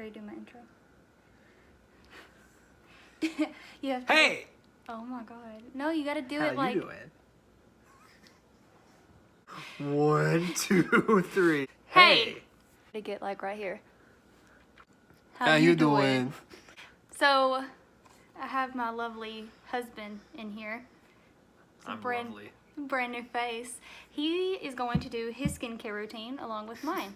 ready to do my intro? You have to. Hey! Oh my god. No, you gotta do How it like. you doing? 1, 2, 3. Hey! To get like right here. How you doing? So, I have my lovely husband in here. It's a I'm lovely. brand new face. He is going to do his skincare routine along with mine.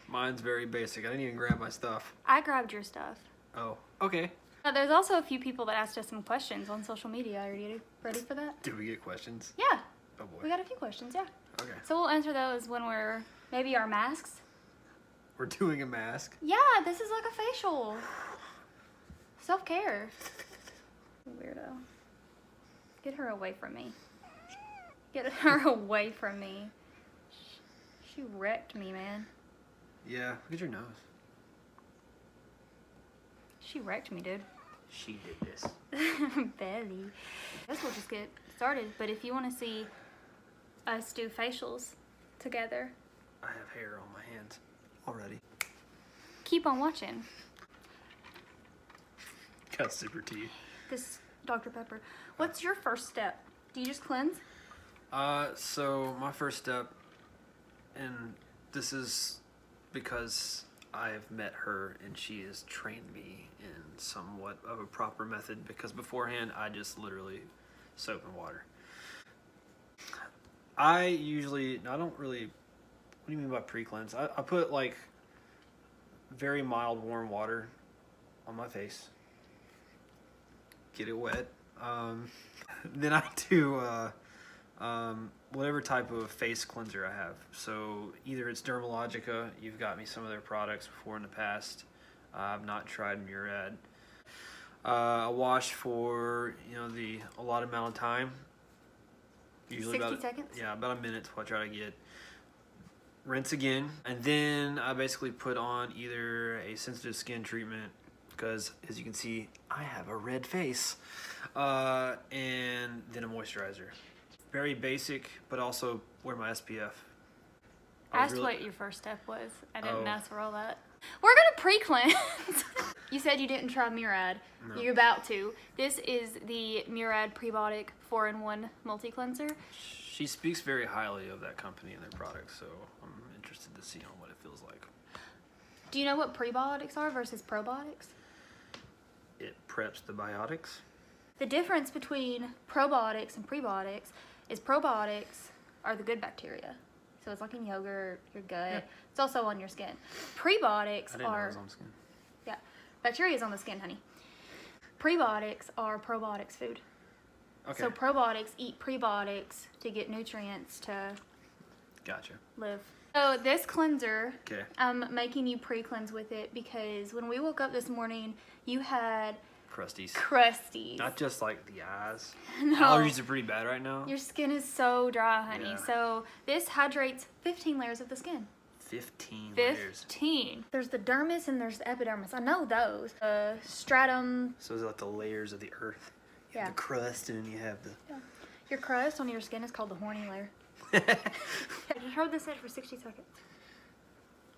Mine's very basic. I didn't even grab my stuff. I grabbed your stuff. Oh, okay. Now, there's also a few people that asked us some questions on social media. Are you ready for that? Did we get questions? Yeah. Oh boy. We got a few questions, yeah. Okay. So we'll answer those when we're maybe our masks. We're doing a mask. Yeah, this is like a facial. Self-care. Weirdo. Get her away from me. Get her away from me. She wrecked me, man. Yeah, look at your nose. She wrecked me, dude. She did this. Belly. I guess we'll just get started. But if you want to see us do facials together, I have hair on my hands already. keep on watching. Got super teeth. This Dr. Pepper. What's your first step? Do you just cleanse? So my first step, and this is because I've met her and she has trained me in somewhat of a proper method, because beforehand I just literally soap and water. I don't really, what do you mean by pre-cleanse? I put like very mild warm water on my face, get it wet. Then I do whatever type of face cleanser I have. So either it's Dermalogica, you've got me some of their products before in the past. I've not tried Murad. I wash for a lot amount of time. Usually 60 seconds? Yeah, about a minute. What I try to get. Rinse again, and then I basically put on either a sensitive skin treatment, because as you can see I have a red face, and then a moisturizer. Very basic, but also wear my SPF. Asked what your first step was. I didn't ask for all that. We're gonna pre-cleanse. You said you didn't try Murad. No. You're about to. This is the Murad Prebiotic 4-in-1 Multi-Cleanser. She speaks very highly of that company and their products, so I'm interested to see on what it feels like. Do you know what prebiotics are versus probiotics? It preps the biotics. The difference between probiotics and prebiotics is probiotics are the good bacteria. So it's like in yogurt, your gut. Yeah. It's also on your skin. Prebiotics I didn't know it are... was on skin. Yeah, bacteria is on the skin, honey. Prebiotics are probiotics food. Okay. So probiotics eat prebiotics to get nutrients to Gotcha. live. So this cleanser, Okay. I'm making you pre-cleanse with it because when we woke up this morning, you had Crusties. crusties. Not just like the eyes. No. Allergies are pretty bad right now. Your skin is so dry, honey. Yeah. So this hydrates 15 layers of the skin. 15 layers. 15. There's the dermis and there's the epidermis. I know those. Stratum. So it's like the layers of the earth. You Yeah. have the crust, and then you have the... Your crust on your skin is called the horny layer. Just hold this in for 60 seconds.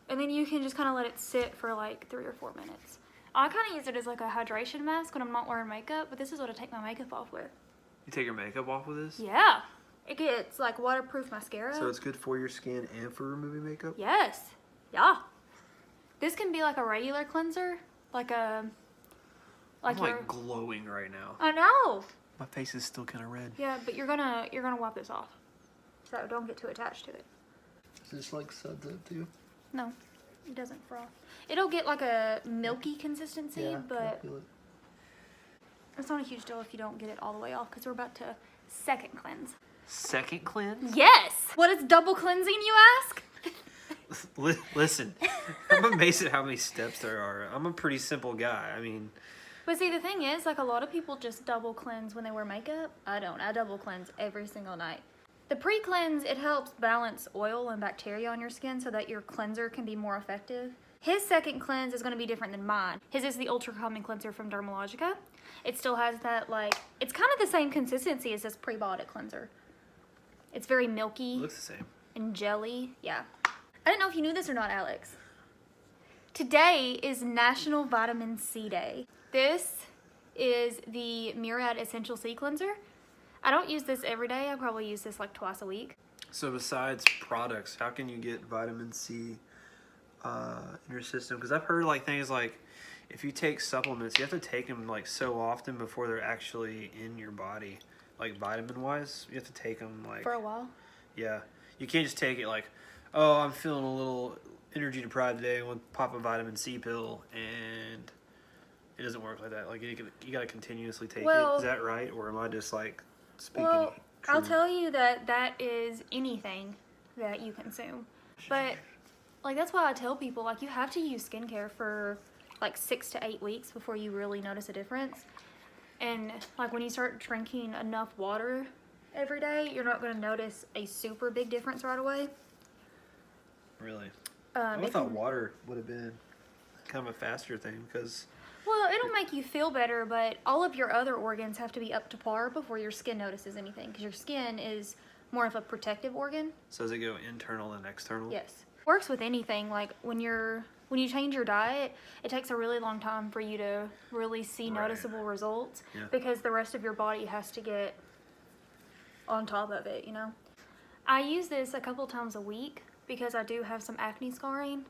And then you can just kind of let it sit for like 3 or 4 minutes. I kind of use it as like a hydration mask when I'm not wearing makeup, but this is what I take my makeup off with. You take your makeup off with this? Yeah. It gets like waterproof mascara. So it's good for your skin and for removing makeup? Yes. Yeah. This can be like a regular cleanser. Like a... I'm like glowing right now. I know. My face is still kind of red. Yeah, but you're gonna wipe this off. So don't get too attached to it. Is this like suds up too? No, it doesn't froth. It'll get like a milky consistency, but it's not a huge deal if you don't get it all the way off because we're about to second cleanse. Second cleanse? Yes! What is double cleansing, you ask? Listen, I'm amazed at how many steps there are. I'm a pretty simple guy. I mean... But see, the thing is, like a lot of people just double cleanse when they wear makeup. I don't. I double cleanse every single night. The pre-cleanse, it helps balance oil and bacteria on your skin so that your cleanser can be more effective. His second cleanse is going to be different than mine. His is the Ultra Calming Cleanser from Dermalogica. It still has that, like, it's kind of the same consistency as this prebiotic cleanser. It's very milky. It looks the same. And jelly. Yeah. I didn't know if you knew this or not, Alex. Today is National Vitamin C Day. This is the Murad Essential C Cleanser. I don't use this every day. I probably use this like twice a week. So besides products, how can you get vitamin C in your system? Because I've heard like things like if you take supplements, you have to take them like so often before they're actually in your body. Like vitamin wise, you have to take them like For a while. Yeah, you can't just take it like, oh, I'm feeling a little energy deprived today. I want to pop a vitamin C pill, and it doesn't work like that. Like you gotta continuously take it. Is that right, or am I just like speaking? Well, true? I'll tell you that is anything that you consume, but like that's why I tell people like you have to use skincare for like 6 to 8 weeks before you really notice a difference. And like when you start drinking enough water every day, you're not going to notice a super big difference right away. Really? I thought water would have been kind of a faster thing because... Well, it'll make you feel better, but all of your other organs have to be up to par before your skin notices anything, because your skin is more of a protective organ. So does it go internal and external? Yes. Works with anything. Like when you change your diet, it takes a really long time for you to really see noticeable results because the rest of your body has to get on top of it, you know. I use this a couple times a week because I do have some acne scarring,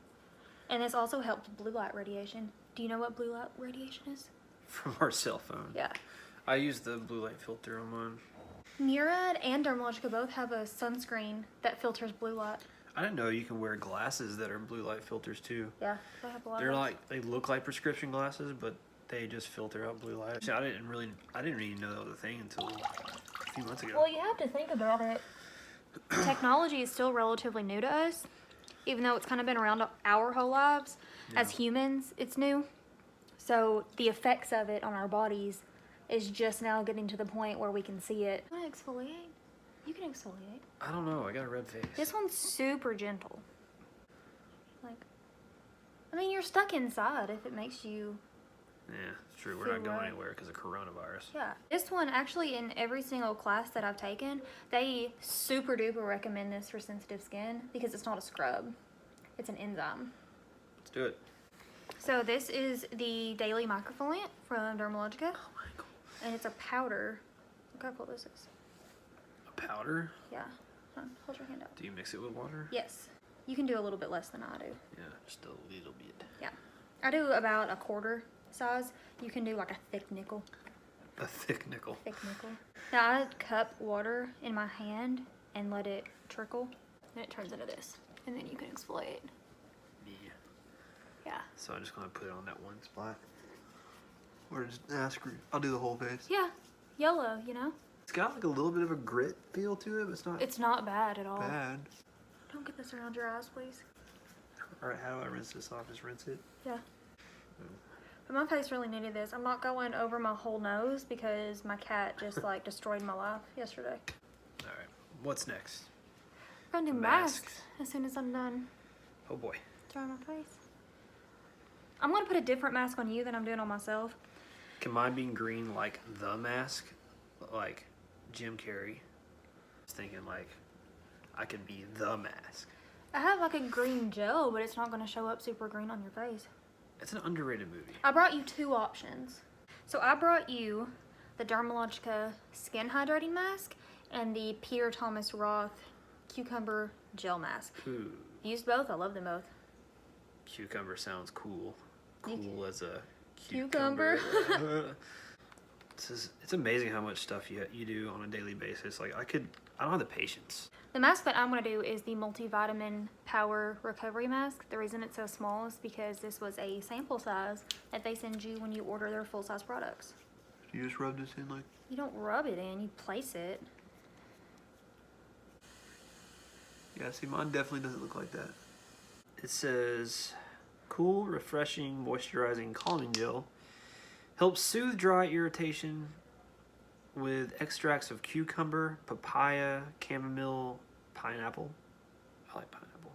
and this also helps blue light radiation. Do you know what blue light radiation is? From our cell phone. Yeah. I use the blue light filter on mine. Murad and Dermalogica both have a sunscreen that filters blue light. I didn't know you can wear glasses that are blue light filters too. Yeah, they have a lot. They're like, they look like prescription glasses, but they just filter out blue light. See, I didn't really know that was a thing until a few months ago. Well, you have to think about it. Technology is still relatively new to us, even though it's kind of been around our whole lives. As humans, it's new. So the effects of it on our bodies is just now getting to the point where we can see it. You want to exfoliate? You can exfoliate. I don't know. I got a red face. This one's super gentle. Like, I mean, you're stuck inside if it makes you... Yeah, it's true. We're not going anywhere because of coronavirus. Yeah. This one, actually, in every single class that I've taken, they super duper recommend this for sensitive skin because it's not a scrub. It's an enzyme. Let's do it. So this is the Daily Microfoliant from Dermalogica. Oh my god. And it's a powder. Look how cool this is. A powder? Yeah. Hold your hand out. Do you mix it with water? Yes. You can do a little bit less than I do. Yeah, just a little bit. Yeah. I do about a quarter size. You can do like a thick nickel. A thick nickel. Thick nickel. Now I cup water in my hand and let it trickle. And it turns into this. And then you can exfoliate. Yeah. Yeah. So I'm just going to put it on that one spot. Or just I'll do the whole face. Yeah. Yellow, you know? It's got like a little bit of a grit feel to it, but it's not It's not bad at all. bad. Don't get this around your eyes, please. Alright, how do I rinse this off? Just rinse it? Yeah. But my face really needed this. I'm not going over my whole nose because my cat just like destroyed my life yesterday. Alright, what's next? We're gonna do masks as soon as I'm done. Oh boy. Dry my face. I'm gonna put a different mask on you than I'm doing on myself. Can mine be green like the mask? Like Jim Carrey? I was thinking like I could be the mask. I have like a green gel, but it's not gonna show up super green on your face. It's an underrated movie. I brought you 2 options. So I brought you the Dermalogica Skin Hydrating Mask and the Peter Thomas Roth Cucumber Gel Mask. Ooh. Used both. I love them both. Cucumber sounds cool. Cool as a Cucumber. It's amazing how much stuff you do on a daily basis. Like I don't have the patience. The mask that I'm going to do is the Multivitamin Power Recovery Mask. The reason it's so small is because this was a sample size that they send you when you order their full-size products. You just rub this in like... You don't rub it in, you place it. Yeah, see, mine definitely doesn't look like that. It says, cool, refreshing, moisturizing, calming gel. Helps soothe dry irritation with extracts of cucumber, papaya, chamomile, pineapple. I like pineapple.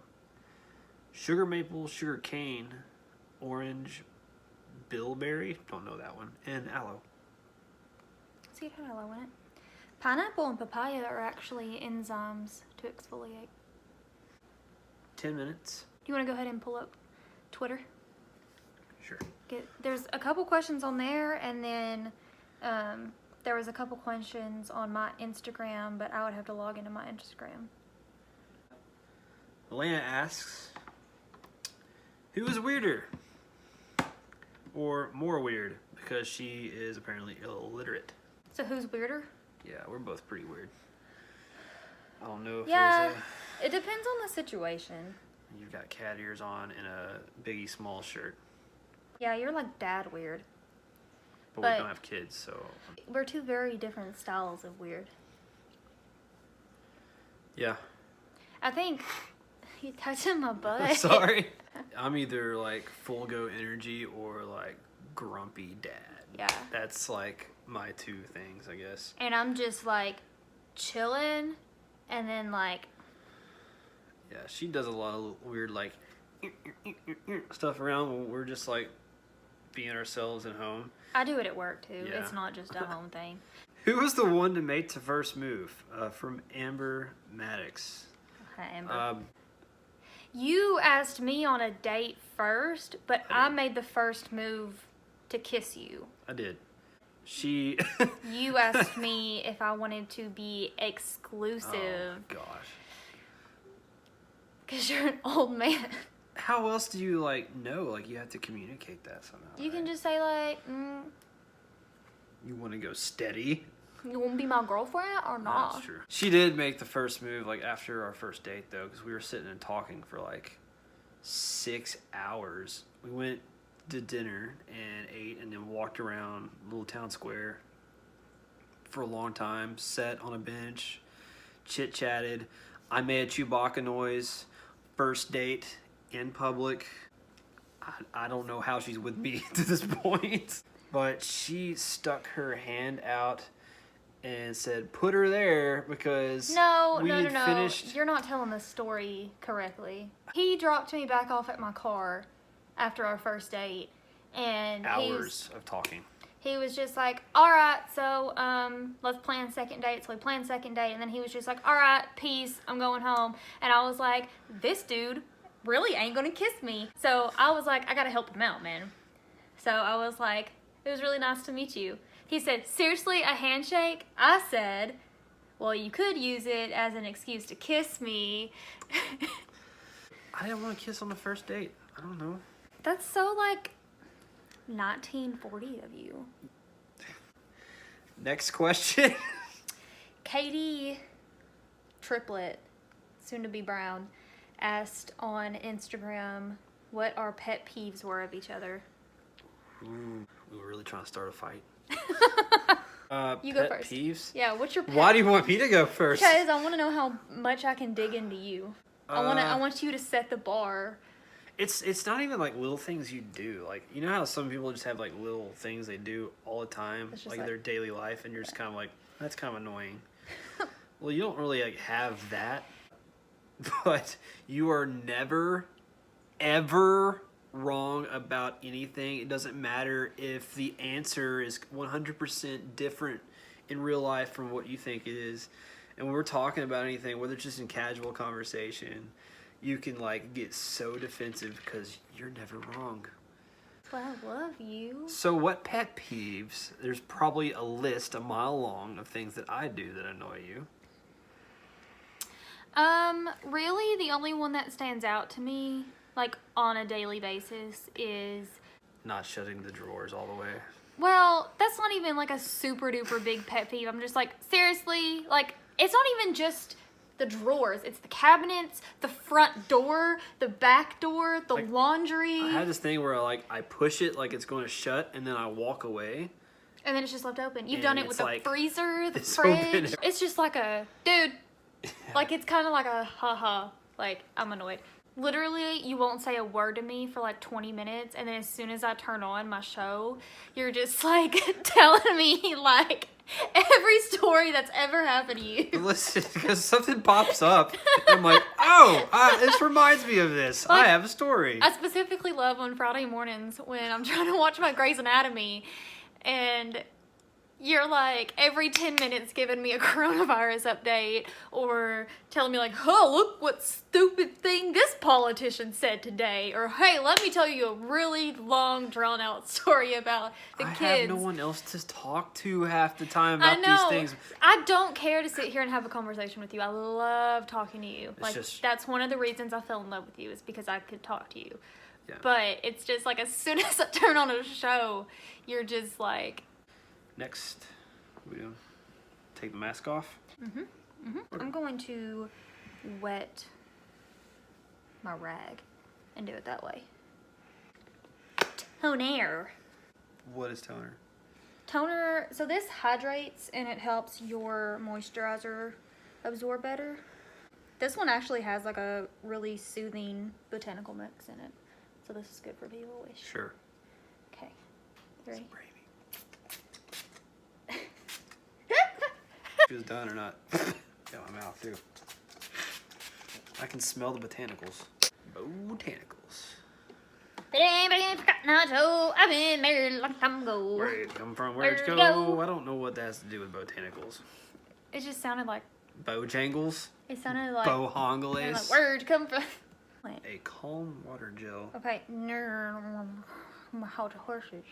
Sugar maple, sugar cane, orange, bilberry, don't know that one, and aloe. See, it had aloe in it. Pineapple and papaya are actually enzymes to exfoliate. 10 minutes. Do you want to go ahead and pull up Twitter? Sure. There's a couple questions on there, and then there was a couple questions on my Instagram, but I would have to log into my Instagram. Elena asks, who is weirder? Or more weird, because she is apparently illiterate. So who's weirder? Yeah, we're both pretty weird. I don't know if Yeah, there's it depends on the situation. You've got cat ears on and a Biggie Small shirt. Yeah, you're like dad weird. But But- we don't have kids, so... We're two very different styles of weird. Yeah. I think you touching my butt. Sorry. I'm either like full go energy or like grumpy dad. Yeah. That's like my two things, I guess. And I'm just like chilling, and then like Yeah, she does a lot of weird like stuff around when we're just like being ourselves at home. I do it at work too. Yeah. It's not just a home thing. Who was the one to make the first move? From Amber Maddox. Okay, Amber. You asked me on a date first, but I made the first move to kiss you. I did. She... You asked me if I wanted to be exclusive. Oh, gosh. Because you're an old man. How else do you, like, know? Like, you have to communicate that somehow. You can right? just say like, You want to go steady? you want to be my girlfriend or not? That's true. She did make the first move, like, after our first date, though, because we were sitting and talking for, like, 6 hours. We went to dinner and ate and then walked around Little Town Square for a long time, sat on a bench, chit-chatted. I made a Chewbacca noise. First date in public. I don't know how she's with me to this point. But she stuck her hand out and said, put her there, because No. we had finished. You're not telling the story correctly. He dropped me back off at my car after our first date, and Hours of talking. he was just like, all right, so let's plan second date. So we planned second date, and then he was just like, all right, peace, I'm going home. And I was like, this dude really ain't gonna kiss me. So I was like, I gotta help him out, man. So I was like, it was really nice to meet you. He said, seriously, a handshake? I said, well, you could use it as an excuse to kiss me. I didn't want to kiss on the first date. I don't know. That's so like 1940 of you. Next question. Katie Triplet, soon to be Brown, asked on Instagram what our pet peeves were of each other. Ooh, we were really trying to start a fight. You go pet first. Peeves? Yeah, what's your pet? Why do you want me to go first? Because I want to know how much I can dig into you. I want you to set the bar. It's not even like little things you do. Like, you know how some people just have like little things they do all the time, It's just like like- their daily life, and you're just kind of like, that's kind of annoying. Well, you don't really like have that, but you are never, ever wrong about anything. It doesn't matter if the answer is 100% different in real life from what you think it is. And when we're talking about anything, whether it's just in casual conversation, you can like get so defensive because you're never wrong. But I love you. So what pet peeves? There's probably a list a mile long of things that I do that annoy you. Really, the only one that stands out to me, like on a daily basis, is Not shutting the drawers all the way. well, that's not even like a super duper big pet peeve. I'm just like, seriously, like it's not even just the drawers. It's the cabinets, the front door, the back door, the Like, laundry. I have this thing where I push it like it's going to shut and then I walk away. And then it's just left open. You've And done it it's with the like, freezer, the it's open. fridge. It's just like a, dude, like it's kind of like a haha, like I'm annoyed. Literally, you won't say a word to me for like 20 minutes, and then as soon as I turn on my show, you're just like telling me like every story that's ever happened to you. Listen, because something pops up, I'm like, oh, this reminds me of this. Like, I have a story. I specifically love on Friday mornings when I'm trying to watch my Grey's Anatomy, and You're like every 10 minutes giving me a coronavirus update or telling me like, oh, look what stupid thing this politician said today. Or, hey, let me tell you a really long, drawn out story about the kids. I have no one else to talk to half the time about these things. I don't care to sit here and have a conversation with you. I love talking to you. That's one of the reasons I fell in love with you, is because I could talk to you. Yeah. But it's just like, as soon as I turn on a show, you're just like... Next, we'll take the mask off. Okay. I'm going to wet my rag and do it that way. Toner. What is toner? Toner, so this hydrates and it helps your moisturizer absorb better. This one actually has like a really soothing botanical mix in it. So this is good for people with... Sure. Okay. Ready? She was done or not? Got my mouth too. I can smell the botanicals. Botanicals. Did anybody forgot Nacho? I've been married a long time ago. Where'd it come from? Where'd it go? I don't know what that has to do with botanicals. It just sounded like... Bojangles? It sounded like... Bohongles? Like, where'd it come from? A calm water gel. Okay. How to horses.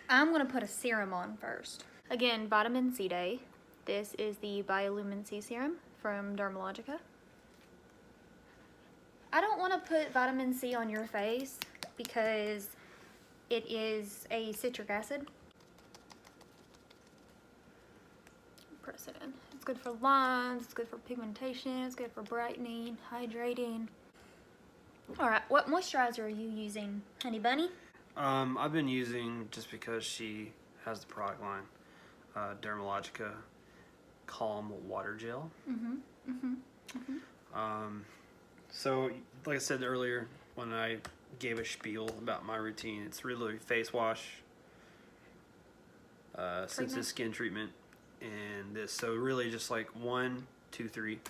I'm going to put a serum on first. Again, vitamin C day. This is the Biolumin C serum from Dermalogica. I don't want to put vitamin C on your face because it is a citric acid. Press it in. It's good for lines, it's good for pigmentation, it's good for brightening, hydrating. Alright, what moisturizer are you using, Honey Bunny? I've been using, just because she has the product line, Dermalogica Calm Water Gel. So, like I said earlier, when I gave a spiel about my routine, it's really face wash, sensitive skin treatment, and this. So really just like 1, 2, 3 in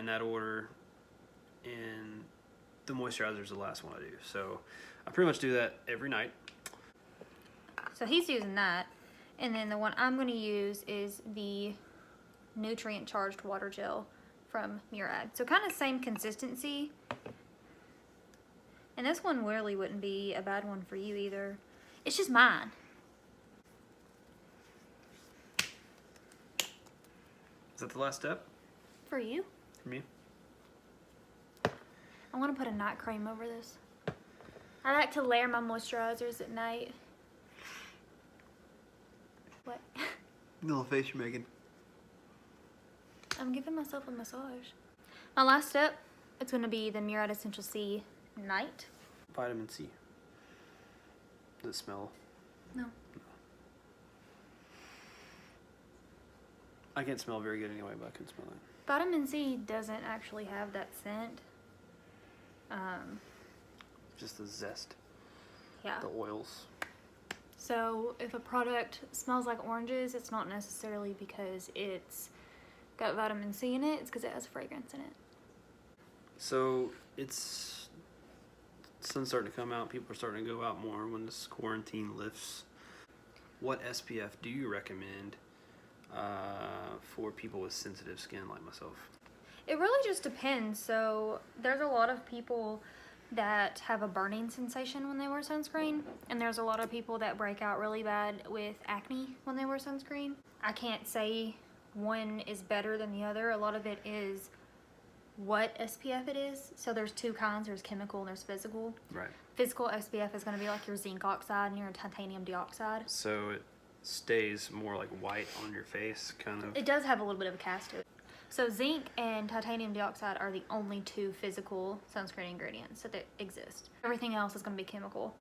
that order, and the moisturizer is the last one I do. So I pretty much do that every night. So he's using that, and then the one I'm going to use is the nutrient charged water gel from Murad. So kind of same consistency, and this one really wouldn't be a bad one for you either. It's just mine. Is that the last step? For you? For me? I want to put a night cream over this. I like to layer my moisturizers at night. What? Little face you're making. I'm giving myself a massage. My last step, it's going to be the Murad Essential C Night. Vitamin C. Does it smell? No. I can't smell very good anyway, but I can smell it. Vitamin C doesn't actually have that scent. Just the zest. Yeah. The oils. So if a product smells like oranges, it's not necessarily because it's got vitamin C in it, it's because it has fragrance in it. So sun's starting to come out, people are starting to go out more when this quarantine lifts. What SPF do you recommend for people with sensitive skin like myself? It really just depends. So there's a lot of people that have a burning sensation when they wear sunscreen, and there's a lot of people that break out really bad with acne when they wear sunscreen. I can't say one is better than the other. A lot of it is what SPF it is. So there's two kinds. There's chemical and there's physical. Right. Physical SPF is going to be like your zinc oxide and your titanium dioxide. So it stays more like white on your face, kind of. It does have a little bit of a cast to it. So zinc and titanium dioxide are the only two physical sunscreen ingredients that exist. Everything else is going to be chemical.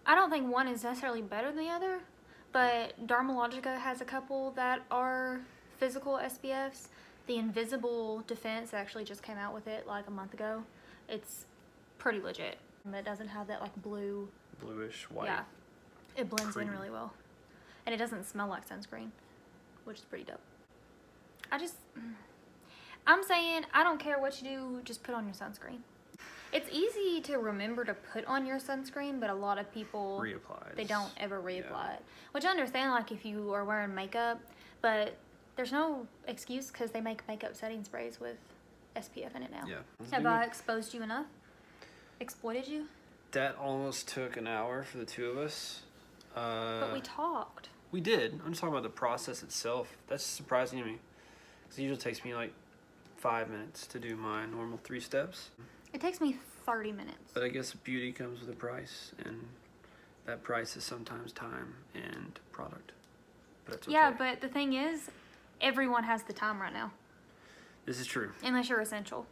I don't think one is necessarily better than the other, but Dermalogica has a couple that are physical SPFs. The Invisible Defense actually just came out with it like a month ago. It's pretty legit. It doesn't have that like bluish white. Yeah, it blends cream in really well. And it doesn't smell like sunscreen, which is pretty dope. I'm saying, I don't care what you do, just put on your sunscreen. It's easy to remember to put on your sunscreen, but a lot of people Reapplies. they don't ever reapply it. Which I understand, like if you are wearing makeup, but there's no excuse because they make makeup setting sprays with SPF in it now. Yeah. Have I exposed you enough? Exploited you? That almost took an hour for the two of us. But we talked. We did. I'm just talking about the process itself. That's surprising to me. Because it usually takes me like 5 minutes to do my normal 3 steps. It takes me 30 minutes. But I guess beauty comes with a price, and that price is sometimes time and product. But that's okay. Yeah, but the thing is, everyone has the time right now. This is true. Unless you're essential.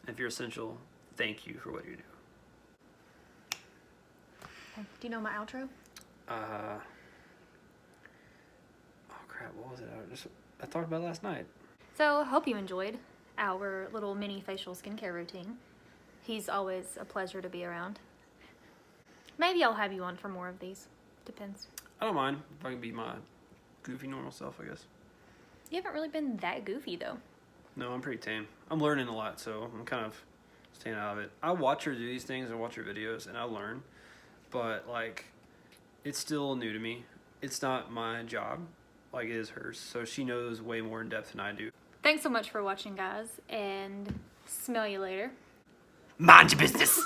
If you're essential, thank you for what you do. Do you know my outro? Oh crap, what was it? I talked about it last night. So, hope you enjoyed our little mini facial skincare routine. He's always a pleasure to be around. Maybe I'll have you on for more of these. Depends. I don't mind if I can be my goofy normal self, I guess. You haven't really been that goofy, though. No, I'm pretty tame. I'm learning a lot, so I'm kind of staying out of it. I watch her do these things, I watch her videos, and I learn. But, like, it's still new to me. It's not my job, like it is hers. So she knows way more in depth than I do. Thanks so much for watching, guys, and smell you later. Mind your business!